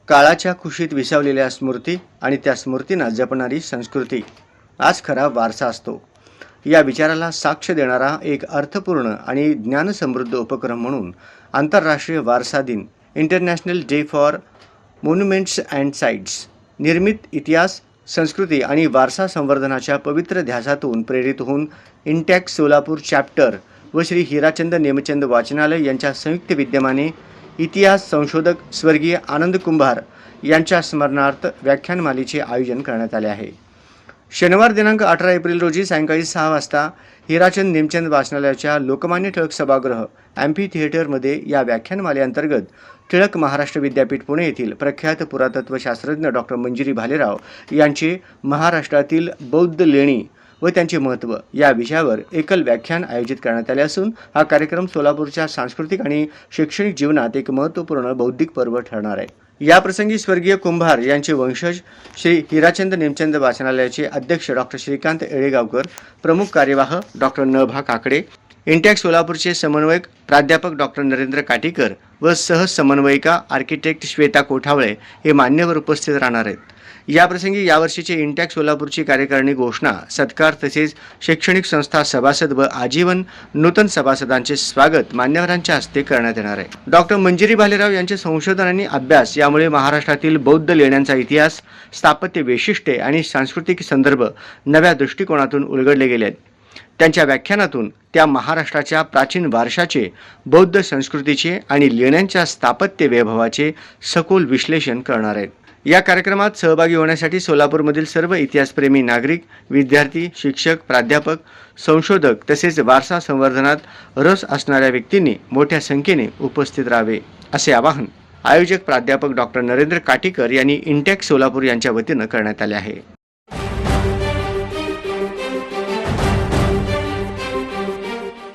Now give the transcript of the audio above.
काळाच्या कुशीत विसावलेल्या स्मृती आणि त्या स्मृतींना जपणारी संस्कृती आज खरा वारसा असतो. या विचाराला साक्ष देणारा एक अर्थपूर्ण आणि ज्ञानसमृद्ध उपक्रम म्हणून आंतरराष्ट्रीय वारसा दिन international day for monuments and sites निर्मित इतिहास, संस्कृती आणि वारसा संवर्धनाच्या पवित्र ध्यासातून प्रेरित होऊन इंटॅक्ट सोलापूर चॅप्टर व श्री हिराचंद नेमचंद वाचनालय यांच्या संयुक्त विद्यमाने इतिहास संशोधक स्वर्गीय आनंद कुंभार यांच्या स्मरणार्थ व्याख्यानमालेचे आयोजन करण्यात आले आहे. शनिवार दिनांक 18 एप्रिल रोजी सायंकाळी 6 वाजता हिराचंद नेमचंद वाचनालयाच्या लोकमान्य टिळक सभागृह ॲम्फी थिएटरमध्ये या व्याख्यानमालेअंतर्गत टिळक महाराष्ट्र विद्यापीठ पुणे येथील प्रख्यात पुरातत्वशास्त्रज्ञ डॉक्टर मंजिरी भालेराव यांचे महाराष्ट्रातील बौद्ध लेणी व त्यांचे महत्त्व या विषयावर एकल व्याख्यान आयोजित करण्यात आले असून हा कार्यक्रम सोलापूरच्या सांस्कृतिक आणि शैक्षणिक जीवनात एक महत्त्वपूर्ण बौद्धिक पर्व ठरणार आहे. याप्रसंगी स्वर्गीय कुंभार यांचे वंशज श्री हिराचंद नेमचंद वाचनालयाचे अध्यक्ष डॉक्टर श्रीकांत येळेगावकर, प्रमुख कार्यवाह डॉक्टर नभा काकडे, इंटॅक्ट सोलापूरचे समन्वयक प्राध्यापक डॉक्टर नरेंद्र काटीकर व सहसमन्वयिका आर्किटेक्ट श्वेता कोठावळे हे मान्यवर उपस्थित राहणार आहेत. याप्रसंगी यावर्षीचे इंटॅक्ट सोलापूरची कार्यकारिणी घोषणा, सत्कार तसेच शैक्षणिक संस्था सभासद व आजीवन नूतन सभासदांचे स्वागत मान्यवरांच्या हस्ते करण्यात येणार आहे. डॉक्टर मंजिरी भालेराव यांचे संशोधन आणि अभ्यास यामुळे महाराष्ट्रातील बौद्ध लेण्यांचा इतिहास, स्थापत्य वैशिष्ट्ये आणि सांस्कृतिक संदर्भ नव्या दृष्टिकोनातून उलगडले गेले आहेत. त्यांच्या व्याख्यानातून त्या महाराष्ट्राच्या प्राचीन वारशाचे, बौद्ध संस्कृतीचे आणि लेण्यांच्या स्थापत्य वैभवाचे सखोल विश्लेषण करणार आहेत. या कार्यक्रमात सहभागी होण्यासाठी सोलापूरमधील सर्व इतिहासप्रेमी नागरिक, विद्यार्थी, शिक्षक, प्राध्यापक, संशोधक तसेच वारसा संवर्धनात रस असणाऱ्या व्यक्तींनी मोठ्या संख्येने उपस्थित राहावे असे आवाहन आयोजक प्राध्यापक डॉक्टर नरेंद्र काटीकर यांनी इंटॅक्ट सोलापूर यांच्या वतीनं करण्यात आले आहे.